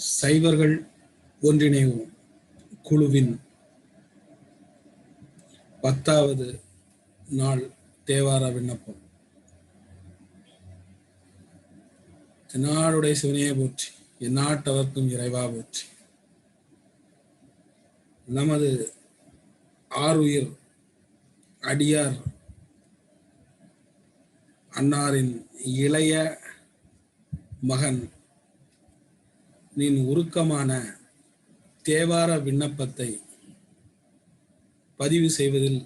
சைவர்கள் ஒன்றிணைவு குழுவின் 10வது நாள் தேவார விண்ணப்பம். தென்னாடுடைய சிவனையை போற்றி, எந்நாட்டவர்க்கும் இறைவா போற்றி. நமது ஆருயிர் அடியார் அன்னாரின் இளைய மகன் உருக்கமான தேவார விண்ணப்பத்தை பதிவு செய்வதில்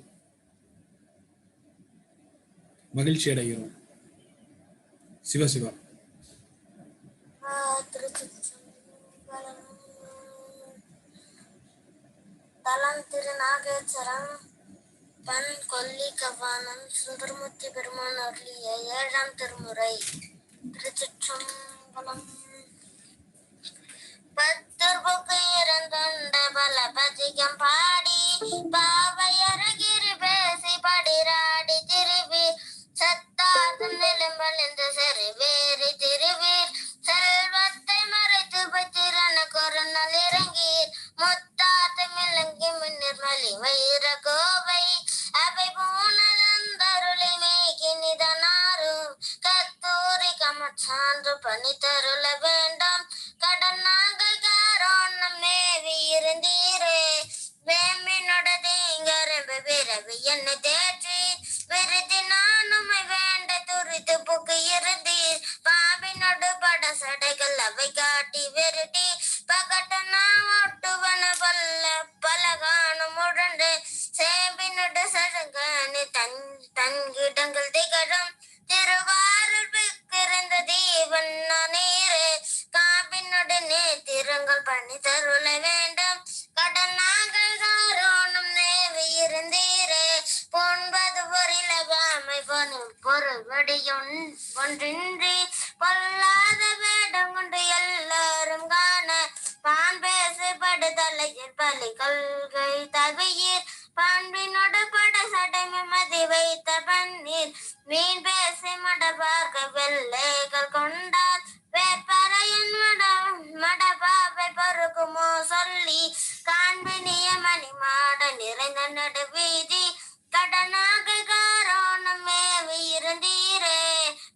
மகிழ்ச்சி அடைகிறோம். சிவசிவா. தலம் திருநாகேஸ்வரம் பண் கொல்லி கவானம் சுந்தரமூர்த்தி பெருமான் அருளிய 7ஆம் திருமுறை. திருச்சிற்றம்பலம். பத்தர்புக்கு இறந்தொண்ட பல பதிகம் பாடி பாவையரகிரி பேசி படிராடி திருவி சத்தாதம் நிலம்பழிந்து செறிவேறி திருவீர் செல்வத்தை மறைத்து பத்திரன கொரோனால் இறங்கீர் முத்தாத்து மிளங்கி மின்னிர் மலி வைர கோவை அவை போனதந்தருளை மேகி நிதனாரும் கத்தூரி கமச்சான்று பணி தருள வேண்டாம் கடனாக காரோணம் மேவி இருந்தீரே வேம்பினோட தீங்கரம்பு பிறவி என்னை தேற்றி விருதி நானுமை வேண்ட துரித்து புக்கு இருந்தீர் பாம்பினோடு பட சடைகள் அவை காட்டி விருட்டி பகட்டனா ஒட்டுவன பல்ல பலகானம் உடண்டு சேம்பினோடு சடங்கானு தன்கிடங்கள் திகழும் திருவாரூர் பிறந்த தீவன் நீரே காபினுடனே திருங்கள் பண்ணி தருள வேண்டும் கடனாக காரோணம் நேவி இருந்தீரே பொன்பது பொருளவாமை பொருள்படி ஒன்றின்றி பொல்லாத வேடம் கொண்டு எல்லாரும் காண பான் பேசப்படுதலையில் பலி கொள்கை தவியீர் பண்பினோடு பட சடைமை மதி வைத்த பன்னீர் மீன் பேசி மட பார்க்க வெள்ளைகள் கொண்டார் வேப்பறையன் மடபாவை பொறுக்குமோ சொல்லி காண்பினிய மணி மாட நிறைந்த நடுவீதி கடனாக காரோணம் மேவி இருந்தீரே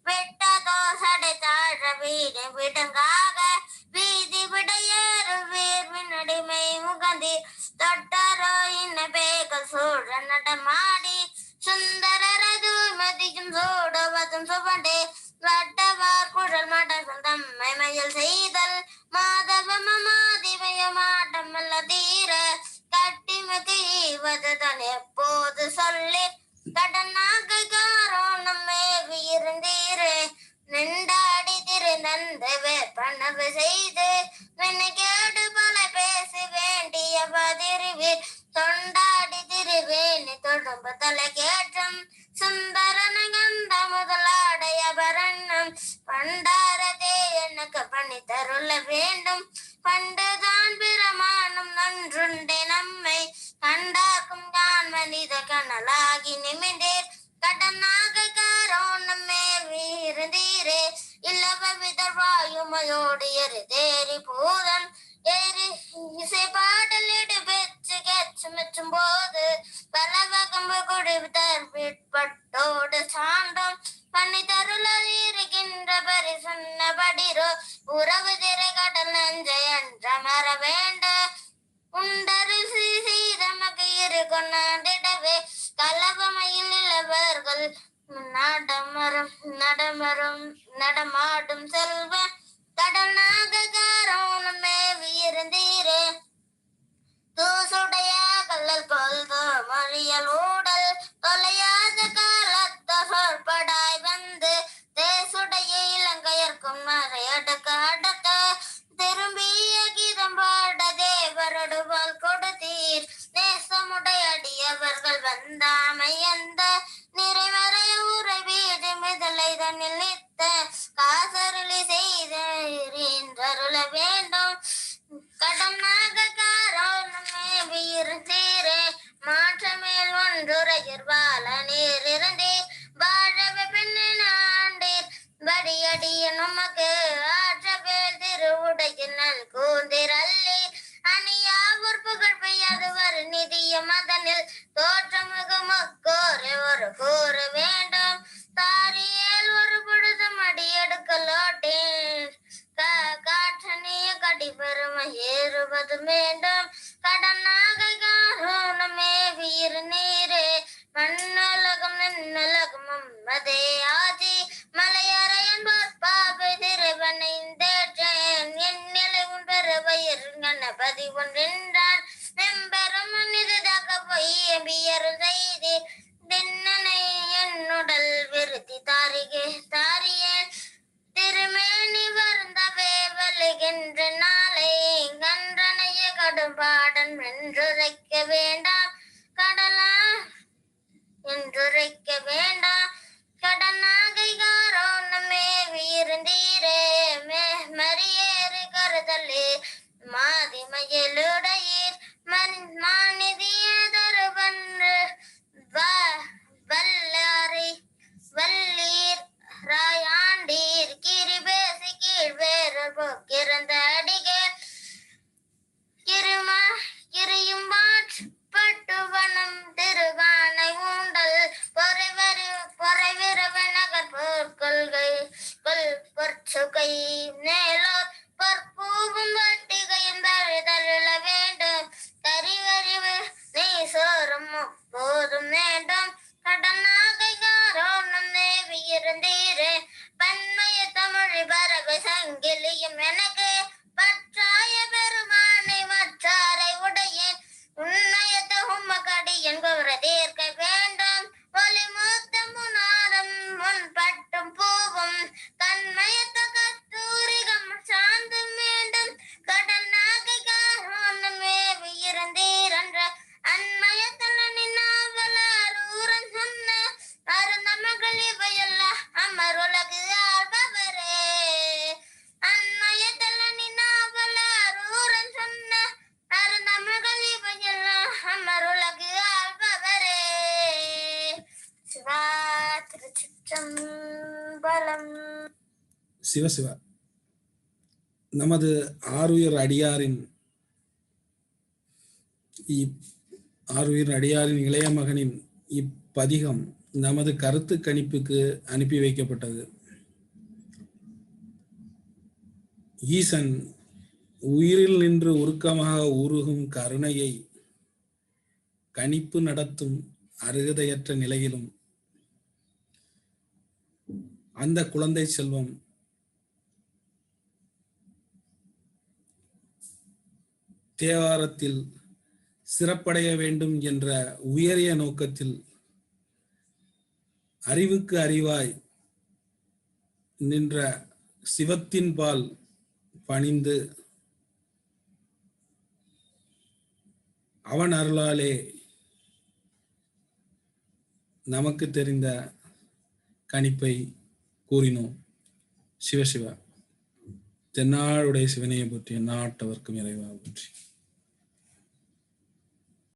விட்டதோ சடை தாழ வீடு விடங்காக வீதி விடையேறு வீர்வின் அடிமை முகந்தீர் தொட்டரோ இன்ன பேகல் சூழ நடமாடி சுந்தரரது மதியும் சூடுவதும் சுவண்டே வட்டவார் குழல் மடகம் தம்மை மயல் செய்தல் மாதவமாதிவய மாட்டமல்ல தீர கட்டிமதி ஈவதுதான் எப்போது சொல்லி கடனாக காரோணம் மேவி இருந்தீரே நின்றாடி திருநந்த வேப்பனவு செய்து வினைகேடு பல பேசி வேண்டிய பதிரிவீர் தொண்டாடி திருவேணி தொடும்பு தலை கேட்டும் சுந்தரன கந்த முதலாடைய பரணம் பண்டாரதே எனக்கு பணி தருள வேண்டும் பண்டுதான் பிரமாணம் நன்றுண்டே நம்மை கண்டாக்கும் கான் மனித கனலாகி நிமிண்டீர் கடனாக காரோணம் மேவி இருந்தீரே இல்லவ விதர்வாயுமையோடு எரி தேரி பூதம் ஏறி இசை பாடலிடு பெற்று கெச்சு மெச்சும் போது பலவகம்பு குடித்தர் விட்பட்டோடு சாண்டம் பண்ணி தருள இருக்கின்ற பரி சொன்னபடிரோ உறவு திரை கடல் நஞ்சை அன்ற மர வேண்ட உண்டரில் சீதமக்கு இரு கொண்டாடிடவே கலவமையில் நிலவர்கள் நடமாடும் செல்வ கடனாக காரோணம் மேவி இருந்தீரே தூசுடைய கல்லல் போல் மறியல் ஊடல் தொலையாத காலத்த சொற்படாய் வந்து தேசுடைய இலங்கையர்க்கும் மறையடக்க அடக்க திரும்பிய கீதம் பாட தேவரடு போல் கொடுத்தீர் நேசமுடைய அடியவர்கள் வந்தாமை அந்த நிறைமறைய உரை வீடு மிதலை தன்னில் நித்த காசருளி செய்தருள வேண்டும் கடனாக காரோணம் மேவி இருந்தீரே மாற்றமேல் ஒன்றுரையர் வாழ நீர் இருந்தே வாழவே பெண்ணின் ஆண்டீர் வடியடிய நமக்கு ஆற்ற பேர் திருவுடைய நல் கூறி மதனில் தோற்றமுகமக்கோரை ஒரு கூற வேண்டும். தாரியில் ஒரு பொழுதும் அடியெடுக்கலோட்டேன். காற்றணிய கடிபெருமை ஏறுவது வேண்டும். கடனாகை காரணமே வீர் நீரே மண்ணுலகம் நின்னுலகமும் அதே ஆதி. மலையறையன் பாபை திரைவனைந்தேற்றேன். என் நிலை உன் பெருவயிர் கணபதி ஒன்றென்றான். நெம்பெரும் நிதிதாக போய் எம்பியரு செய்தி தின்னனை என்னுடல் விருத்தி தாரியேன். திருமேனி வருந்தவே வலுகின்ற நாளை கன்றனைய கடும்பாடன் என்றுரைக்க வேண்டாம். கடலா என்றுரைக்க வேண்டாம். கடனாகை காரணமே வீர்ந்தீரே மறியேறு கருதலே மாதிமயலுடையீர் மாநிதிய தருவன்று வல்லீர் ராயாண்டீர் கிரிபேசி கீழ்வேறு போக்கிறந்த அடிகே கிரியும் பட்டுவனம் திருகானை ஊண்டல் பொறைவிரவனகர் போர்கொள்கை பொற்சுகை நேலோர் பொற்பூவும் வட்டிகையும் தருள வேண்டும். தரிவறிவு நீ சோறும் போதும் வேண்டும். கடனாகை காரணம் நேவி இருந்தீரே பன்மைய தமிழ் பறவை சங்கிலியும் எனக்கு பற்றாய பெருமானை மற்றாரை உடையேன். உன்னையத்த உம்மகடியன் கௌரதேற்க வேண்டும். ஒலி மூத்த முனாரம் முன் பட்டும் பூவும் கண்மயத்த கத்தூரிகம் சாந்தும் வேண்டும். கடனாகை காரணமே இருந்தீரன்ற அன்மயத்தலனின் நாவலூரன் சொன்ன அருந்த மகள் இவையெல்லாம் அமருலகு ஆள்பவரே. அன்மயத்தலனின் நாவலூரன் சொன்ன அருந்த மகள் இவையெல்லாம் அமருலகு ஆள்பவரே. சிவா திருச்சிற்றம்பலம். சிவசிவா. நமது ஆருயிர் அடியாரின் இளைய மகனின் இப்பதிகம் நமது கருத்து கணிப்புக்கு அனுப்பி வைக்கப்பட்டது. ஈசன் உயிரில் நின்று உருக்கமாக உருகும் கருணையை கணிப்பு நடத்தும் அருகதையற்ற நிலையிலும் அந்த குழந்தை செல்வம் தேவாரத்தில் சிறப்படைய வேண்டும் என்ற உயரிய நோக்கத்தில் அறிவுக்கு அறிவாய் நின்ற சிவத்தின் பால் பணிந்து அவன் அருளாலே நமக்கு தெரிந்த கணிப்பை கூறினோம். சிவசிவா. தென்னாடுடைய சிவனையை பற்றி நாட்டவர்க்கும் இறைவா பற்றி.